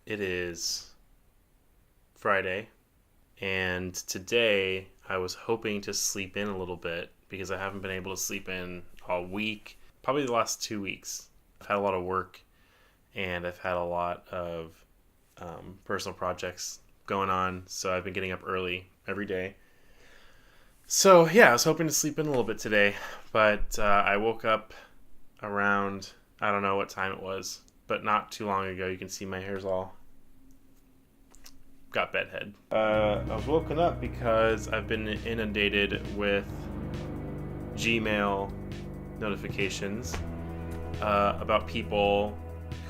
It is Friday, and today I was hoping to sleep in a little bit because I haven't been able to sleep in all week, probably the last 2 weeks. I've had a lot of work and I've had a lot of personal projects going on, so I've been getting up early every day. So yeah, I was hoping to sleep in a little bit today, but I woke up around, I don't know what time it was, but not too long ago. You can see my hair's all got bedhead. I was woken up because I've been inundated with Gmail notifications about people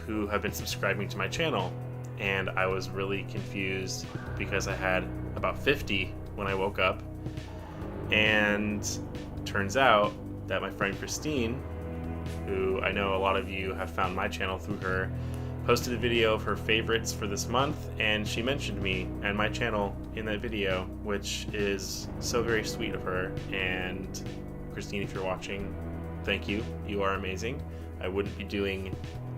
who have been subscribing to my channel, and I was really confused because I had about 50 when I woke up, and turns out that my friend Christine, who I know a lot of you have found my channel through her, posted a video of her favorites for this month, and she mentioned me and my channel in that video, which is so very sweet of her. And Christine, if you're watching, thank you. You are amazing. I wouldn't be doing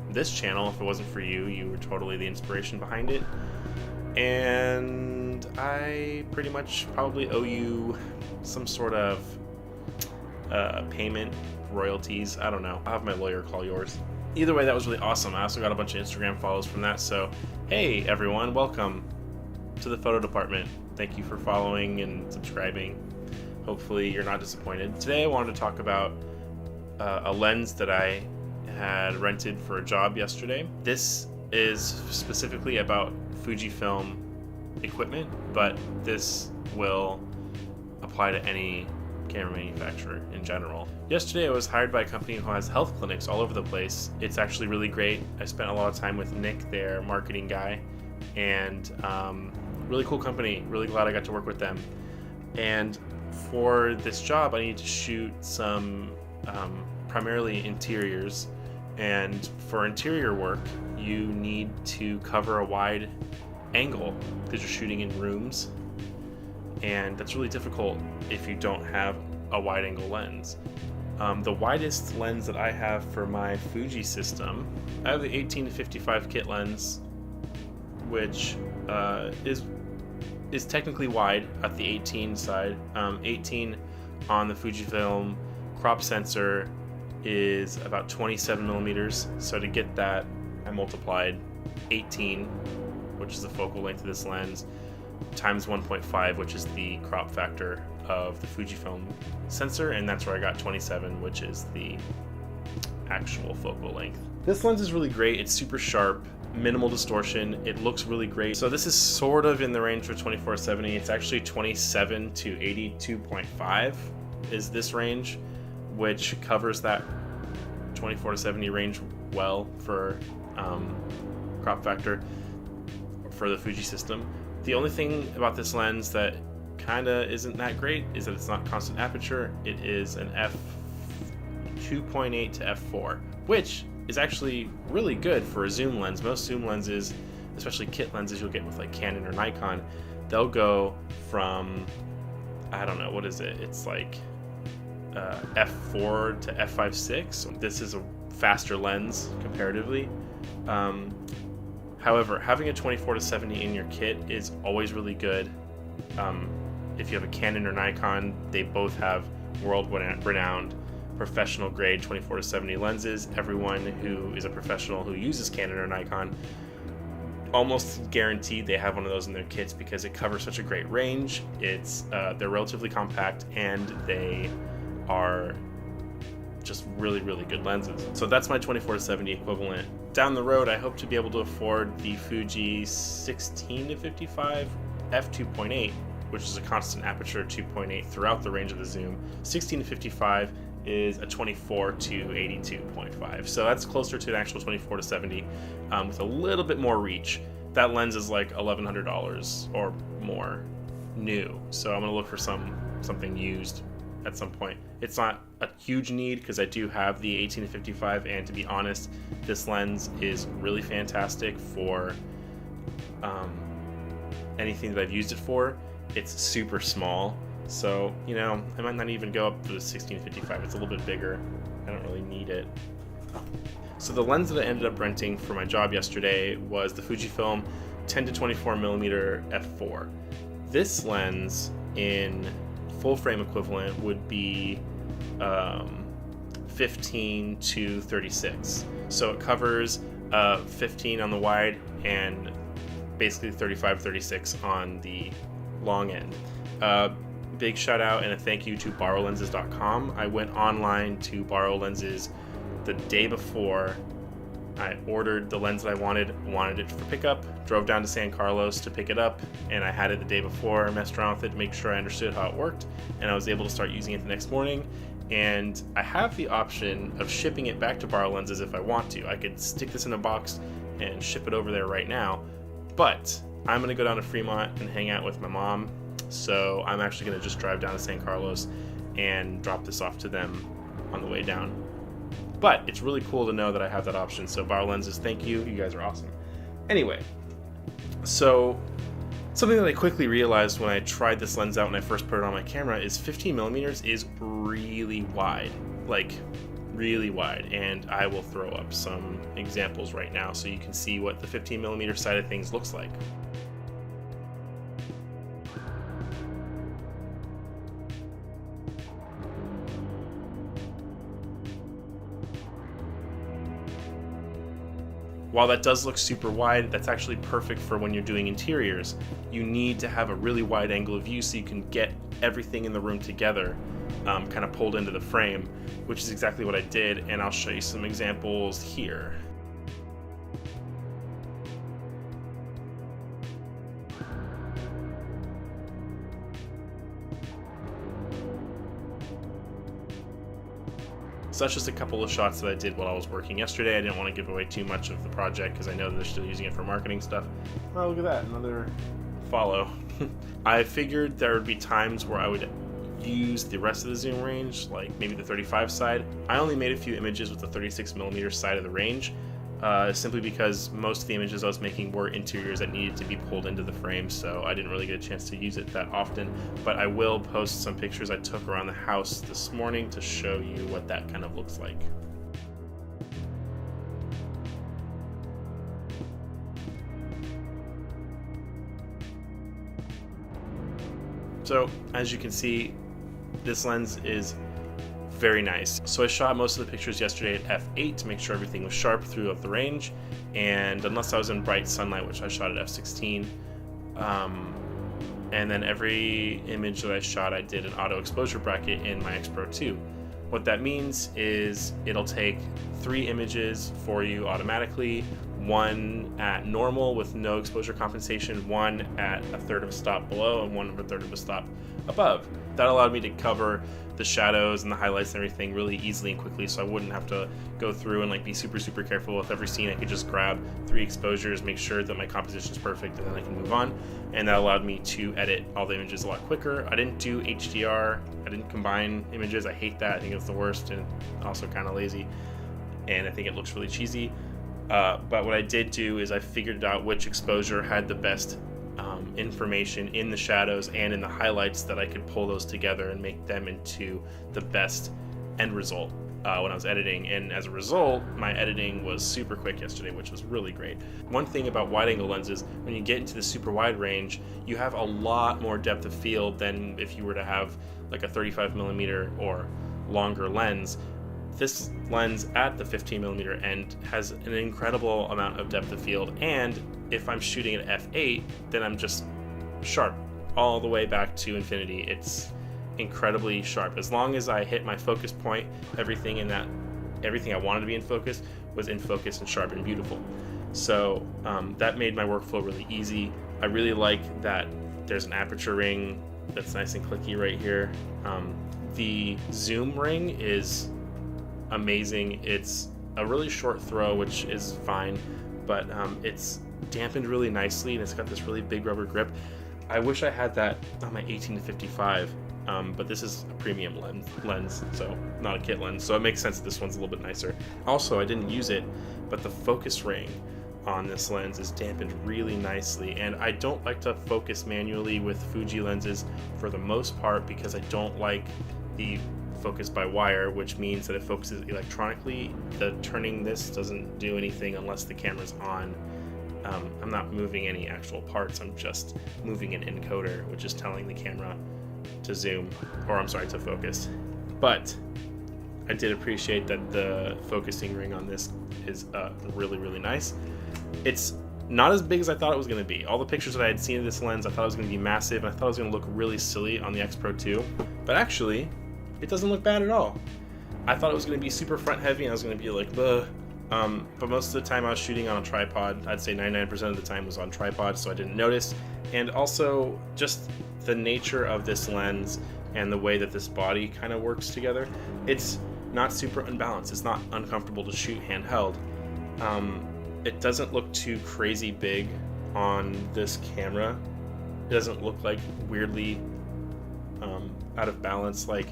this channel if it wasn't for you. You were totally the inspiration behind it. And I pretty much probably owe you some sort of payment, royalties. I don't know. I'll have my lawyer call yours. Either way, that was really awesome. I also got a bunch of Instagram follows from that. So, hey everyone, welcome to the photo department. Thank you for following and subscribing. Hopefully you're not disappointed. Today I wanted to talk about a lens that I had rented for a job yesterday. This is specifically about Fujifilm equipment, but this will apply to any camera manufacturer in general. Yesterday I was hired by a company who has health clinics all over the place. It's actually really great. I spent a lot of time with Nick, their marketing guy, and really cool company. Really glad I got to work with them. And for this job I need to shoot some primarily interiors, and for interior work you need to cover a wide angle because you're shooting in rooms, and that's really difficult if you don't have a wide angle lens. The widest lens that I have for my Fuji system, I have the 18-55 kit lens, which is technically wide at the 18 side. 18 on the Fujifilm crop sensor is about 27 millimeters. So to get that, I multiplied 18, which is the focal length of this lens, times 1.5, which is the crop factor of the Fujifilm sensor, and that's where I got 27, which is the actual focal length. This lens is really great. It's super sharp, minimal distortion. It looks really great. So this is sort of in the range for 24-70. It's actually 27 to 82.5 is this range, which covers that 24-70 range well for crop factor for the Fuji system. The only thing about this lens that kinda isn't that great is that it's not constant aperture. It is an f2.8 to f4, which is actually really good for a zoom lens. Most zoom lenses, especially kit lenses you'll get with like Canon or Nikon, they'll go from, I don't know, what is it? It's like f4 to f5.6. This is a faster lens comparatively. However, having a 24-70 in your kit is always really good. If you have a Canon or Nikon, they both have world-renowned professional-grade 24-70 lenses. Everyone who is a professional who uses Canon or Nikon, almost guaranteed they have one of those in their kits because it covers such a great range. They're relatively compact, and they are just really, really good lenses. So that's my 24-70 equivalent. Down the road, I hope to be able to afford the Fuji 16-55 f2.8, which is a constant aperture 2.8 throughout the range of the zoom. 16-55 is a 24 to 82.5. So that's closer to an actual 24-70 with a little bit more reach. That lens is like $1,100 or more new. So I'm gonna look for something used at some point. It's not a huge need because I do have the 18-55, and to be honest, this lens is really fantastic for anything that I've used it for. It's super small, so I might not even go up to the 16-55. It's a little bit bigger. I don't really need it. So the lens that I ended up renting for my job yesterday was the Fujifilm 10-24mm f4. This lens in full frame equivalent would be 15 to 36. So it covers 15 on the wide and basically 35-36 on the long end. Big shout out and a thank you to borrowlenses.com. I went online to borrow lenses the day before. I ordered the lens that I wanted it for pickup, drove down to San Carlos to pick it up, and I had it the day before, messed around with it to make sure I understood how it worked, and I was able to start using it the next morning. And I have the option of shipping it back to Borrow Lenses if I want to. I could stick this in a box and ship it over there right now, but I'm gonna go down to Fremont and hang out with my mom, so I'm actually gonna just drive down to San Carlos and drop this off to them on the way down. But it's really cool to know that I have that option, so Borrow Lenses, thank you, you guys are awesome. Anyway, so something that I quickly realized when I tried this lens out when I first put it on my camera is 15mm is really wide, like really wide, and I will throw up some examples right now so you can see what the 15mm side of things looks like. While that does look super wide, that's actually perfect for when you're doing interiors. You need to have a really wide angle of view so you can get everything in the room together, kind of pulled into the frame, which is exactly what I did, and I'll show you some examples here. So that's just a couple of shots that I did while I was working yesterday. I didn't want to give away too much of the project because I know that they're still using it for marketing stuff. Oh, look at that, another follow. I figured there would be times where I would use the rest of the zoom range, like maybe the 35 side. I only made a few images with the 36mm side of the range, simply because most of the images I was making were interiors that needed to be pulled into the frame, so I didn't really get a chance to use it that often. But I will post some pictures I took around the house this morning to show you what that kind of looks like. So as you can see, this lens is very nice. So I shot most of the pictures yesterday at f8 to make sure everything was sharp throughout the range, and unless I was in bright sunlight, which I shot at f16, and then every image that I shot I did an auto exposure bracket in my X Pro 2. What that means is it'll take 3 images for you automatically, 1 at normal with no exposure compensation, 1 at a third of a stop below, and 1 at a third of a stop above. That allowed me to cover the shadows and the highlights and everything really easily and quickly, so I wouldn't have to go through and like be super careful with every scene. I could just grab 3 exposures, make sure that my composition is perfect, and then I can move on. And that allowed me to edit all the images a lot quicker. I didn't do HDR, I didn't combine images. I hate that. I think it's the worst and also kind of lazy, and I think it looks really cheesy. But what I did do is I figured out which exposure had the best information in the shadows and in the highlights that I could pull those together and make them into the best end result when I was editing. And as a result, my editing was super quick yesterday, which was really great. One thing about wide angle lenses, when you get into the super wide range, you have a lot more depth of field than if you were to have like a 35mm or longer lens. This lens at the 15mm end has an incredible amount of depth of field, and if I'm shooting at f8, then I'm just sharp all the way back to infinity. It's incredibly sharp. As long as I hit my focus point, everything I wanted to be in focus was in focus and sharp and beautiful. So that made my workflow really easy. I really like that there's an aperture ring that's nice and clicky right here. The zoom ring is amazing. It's a really short throw, which is fine, but it's dampened really nicely, and it's got this really big rubber grip. I wish I had that on my 18-55, but this is a premium lens, so not a kit lens, so it makes sense that this one's a little bit nicer. Also, I didn't use it, but the focus ring on this lens is dampened really nicely, and I don't like to focus manually with Fuji lenses for the most part because I don't like the focus by wire, which means that it focuses electronically. The turning this doesn't do anything unless the camera's on. I'm not moving any actual parts, I'm just moving an encoder, which is telling the camera to zoom, or I'm sorry, to focus. But I did appreciate that the focusing ring on this is really, really nice. It's not as big as I thought it was going to be. All the pictures that I had seen of this lens, I thought it was going to be massive, and I thought it was going to look really silly on the X Pro 2. But actually, it doesn't look bad at all. I thought it was going to be super front heavy, and I was going to be like, bleh. But most of the time I was shooting on a tripod. I'd say 99% of the time was on tripod, so I didn't notice. And also, just the nature of this lens and the way that this body kind of works together, it's not super unbalanced. It's not uncomfortable to shoot handheld. It doesn't look too crazy big on this camera. It doesn't look like weirdly out of balance like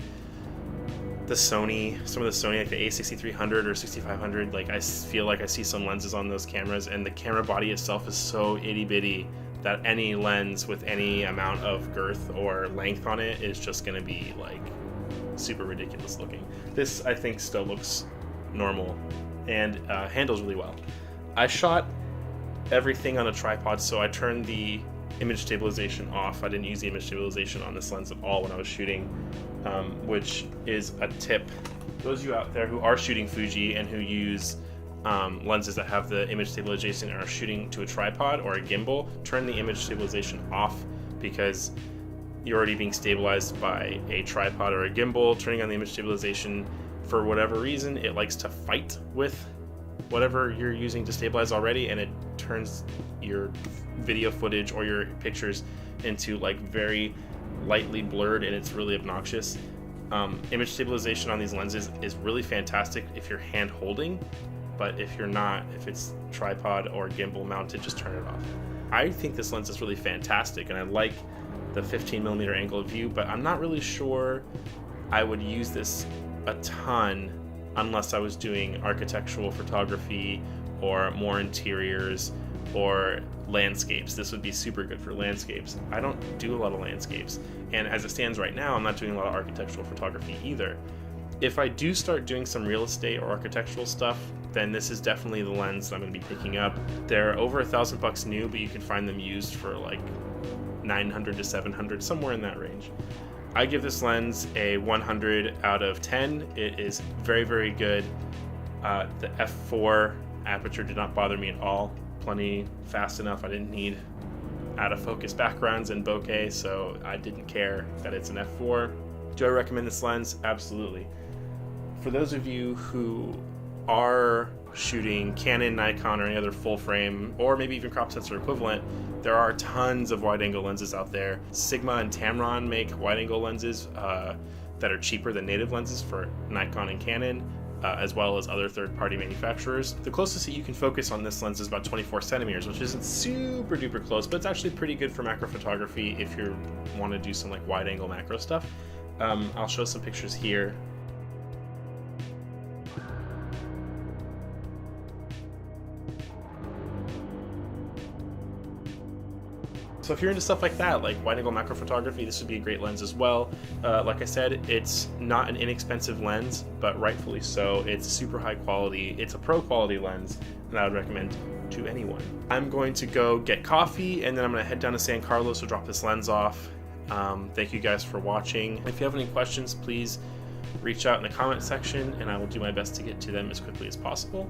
the Sony, some of the Sony, like the a6300 or 6500. Like, I feel like I see some lenses on those cameras, and the camera body itself is so itty bitty that any lens with any amount of girth or length on it is just going to be like super ridiculous looking. This, I think, still looks normal and handles really well. I shot everything on a tripod, so I turned the image stabilization off. I didn't use the image stabilization on this lens at all when I was shooting, which is a tip. Those of you out there who are shooting Fuji and who use lenses that have the image stabilization and are shooting to a tripod or a gimbal, turn the image stabilization off, because you're already being stabilized by a tripod or a gimbal. Turning on the image stabilization, for whatever reason, it likes to fight with whatever you're using to stabilize already, and it turns your video footage or your pictures into like very lightly blurred, and it's really obnoxious. Image stabilization on these lenses is really fantastic if you're hand holding, but if you're not, if it's tripod or gimbal mounted, just turn it off. I think this lens is really fantastic, and I like the 15mm angle of view, but I'm not really sure I would use this a ton unless I was doing architectural photography or more interiors or landscapes. This would be super good for landscapes. I don't do a lot of landscapes, and as it stands right now, I'm not doing a lot of architectural photography either. If I do start doing some real estate or architectural stuff, then this is definitely the lens that I'm going to be picking up. They're over $1,000 new, but you can find them used for like 900 to 700, somewhere in that range. I give this lens a 100 out of 10. It is very, very good. The f4 aperture did not bother me at all. Plenty fast enough. I didn't need out of focus backgrounds and bokeh, so I didn't care that it's an f4. Do I recommend this lens? Absolutely. For those of you who are shooting Canon, Nikon, or any other full frame, or maybe even crop sensor equivalent, there are tons of wide angle lenses out there. Sigma and Tamron make wide angle lenses that are cheaper than native lenses for Nikon and Canon, as well as other third-party manufacturers. The closest that you can focus on this lens is about 24 centimeters, which isn't super duper close, but it's actually pretty good for macro photography if you want to do some like wide angle macro stuff. I'll show some pictures here. So if you're into stuff like that, like wide angle macro photography, this would be a great lens as well. Like I said, it's not an inexpensive lens, but rightfully so. It's super high quality. It's a pro quality lens, and I would recommend to anyone. I'm going to go get coffee, and then I'm going to head down to San Carlos to drop this lens off. Thank you guys for watching. If you have any questions, please reach out in the comment section, and I will do my best to get to them as quickly as possible.